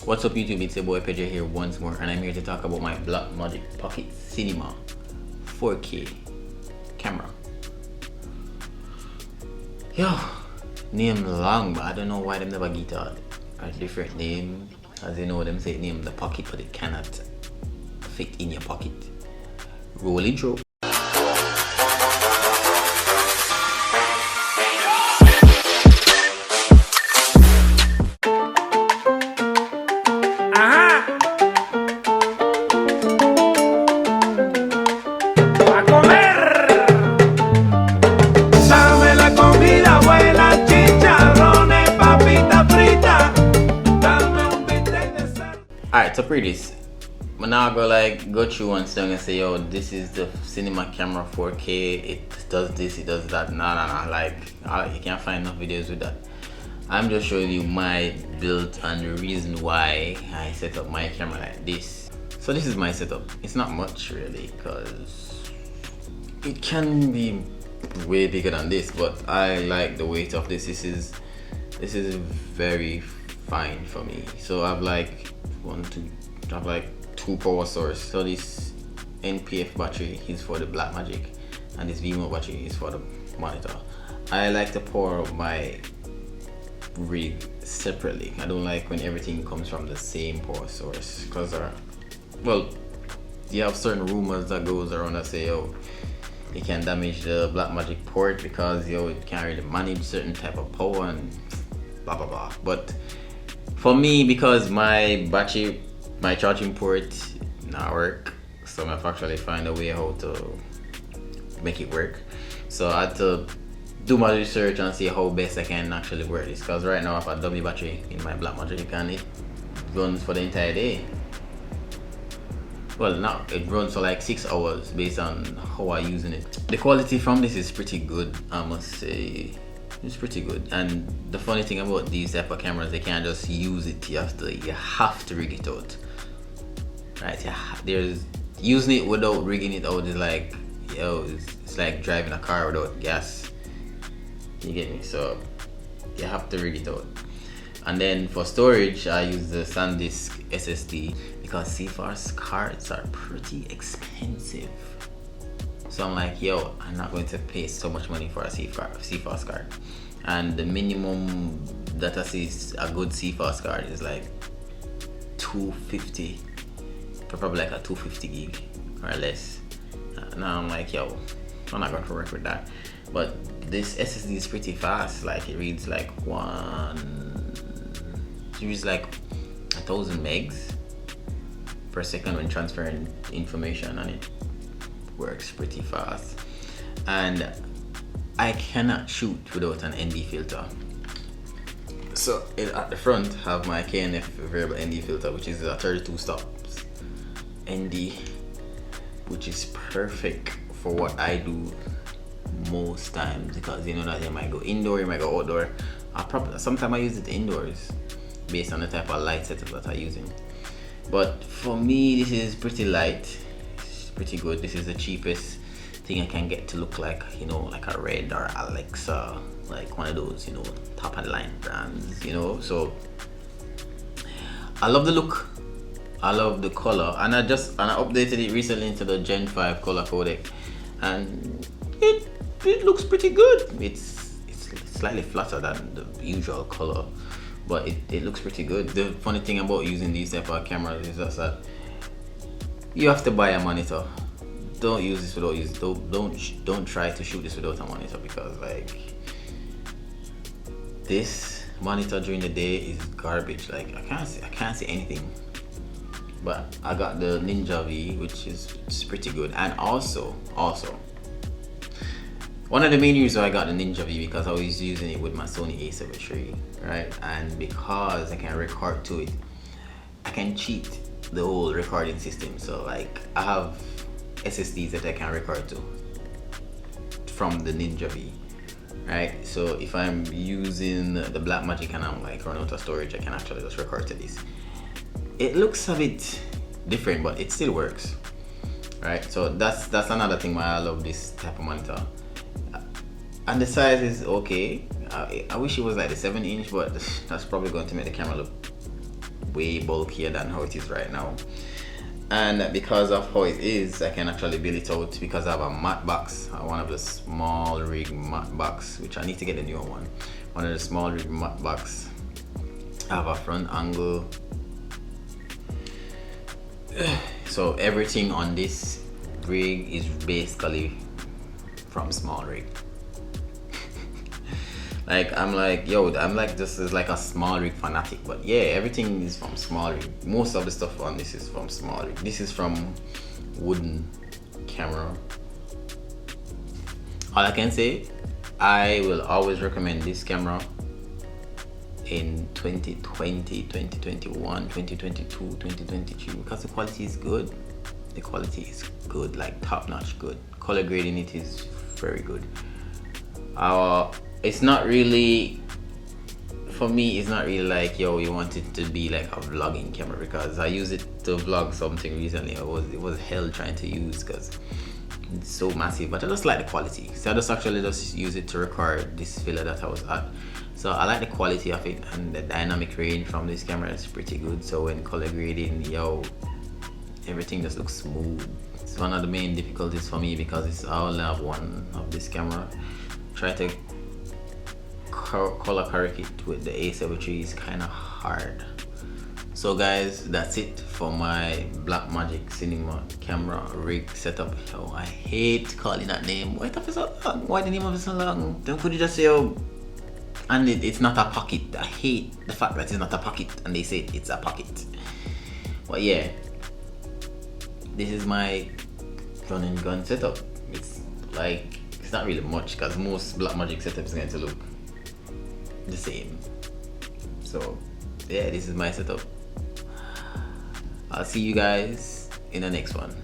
What's up YouTube, it's your boy Pedro here once more, and I'm here to talk about my Blackmagic Pocket Cinema 4K camera. Yo, name long, but I don't know why them never get a different name. As you know, them say name the pocket, but it cannot fit in your pocket. Roll intro. Alright, so pretty this. But now I go through one song and say, yo, this is the cinema camera 4K, it does this, it does that. Nah, like you can't find enough videos with that. I'm just showing you my build and the reason why I set up my camera like this. So this is my setup. It's not much really, because it can be way bigger than this, but I like the weight of this. This is very fine for me. So I've two power source. So this NPF battery is for the Blackmagic and this VMO battery is for the monitor. I like to power up my rig separately. I don't like when everything comes from the same power source, because well, you have certain rumors that goes around that say, yo, it can damage the Blackmagic port because, yo, it can't really manage certain type of power and blah blah blah. But for me, because my charging port not work, so I've actually find a way how to make it work. So I had to do my research and see how best I can actually work this, because right now I have a dummy battery in my Blackmagic and it runs for the entire day. Well, now it runs for like 6 hours based on how I'm using it. The quality from this is pretty good, I must say. It's pretty good. And the funny thing about these type of cameras, they can't just use it. You have to rig it out, right? There's using it without rigging it out is like, yo, it's like driving a car without gas. You get me? So you have to rig it out. And then for storage, I use the SanDisk SSD because CFast cards are pretty expensive. So I'm like, yo, I'm not going to pay so much money for a CFast card. And the minimum that I see is a good CFast card is like 250, probably like a 250 gig or less. Now I'm like, yo, I'm not going to work with that. But this SSD is pretty fast. Like it reads like 1,000 megs per second when transferring information, and it works pretty fast. And I cannot shoot without an ND filter. So at the front have my KNF variable ND filter, which is a 32 stops ND, which is perfect for what I do most times, because you know that you might go indoor, you might go outdoor. Sometimes I use it indoors based on the type of light setup that I'm using. But for me, this is pretty light. It's pretty good. This is the cheapest thing I can get to look like, you know, like a Red or Alexa, like one of those, you know, top of the line brands, you know. So I love the look, I love the color, and I updated it recently into the Gen 5 color codec, and it looks pretty good. It's slightly flatter than the usual color, but it looks pretty good. The funny thing about using these type of cameras is that you have to buy a monitor. Don't use this without don't try to shoot this without a monitor, because like this monitor during the day is garbage. Like I can't see anything. But I got the Ninja V, which is pretty good. And also one of the main reasons I got the Ninja V, because I was using it with my Sony A7III, right? And because I can record to it, I can cheat the whole recording system. So like I have SSDs that I can record to from the Ninja V, right? So if I'm using the Blackmagic and I'm like running out of storage, I can actually just record to this. It looks a bit different, but it still works, right? So that's another thing why I love this type of monitor. And the size is okay. I wish it was like the 7-inch, but that's probably going to make the camera look way bulkier than how it is right now. And because of how it is, I can actually build it out because I have a matte box, one of the SmallRig matte box, which I need to get a newer one. One of the SmallRig matte box. I have a front angle. So everything on this rig is basically from SmallRig. Like I'm like, yo, I'm like, this is like a SmallRig fanatic, but yeah, everything is from SmallRig. Most of the stuff on this is from SmallRig. This is from wooden camera. All I can say, I will always recommend this camera in 2020, 2021, 2022, 2023 because the quality is good. The quality is good, like top-notch good. Color grading it is very good. It's not really, for me, it's not really like, yo, you want it to be like a vlogging camera, because I use it to vlog something recently. It was hell trying to use because it's so massive, but I just like the quality. So I just actually just use it to record this villa that I was at. So I like the quality of it, and the dynamic range from this camera is pretty good. So when color grading, yo, everything just looks smooth. It's one of the main difficulties for me because I only have one of this camera. Try to color correct it with the A7III is kind of hard. So guys, that's it for my Blackmagic cinema camera rig setup. Oh, I hate calling that name. Why the so long? Why the name of it so long? Then could you just say, oh, and it's not a pocket. I hate the fact that it's not a pocket and they say it's a pocket. But yeah, this is my run and gun setup. It's like, it's not really much because most Blackmagic setups is going to look the same. So yeah, this is my setup. I'll see you guys in the next one.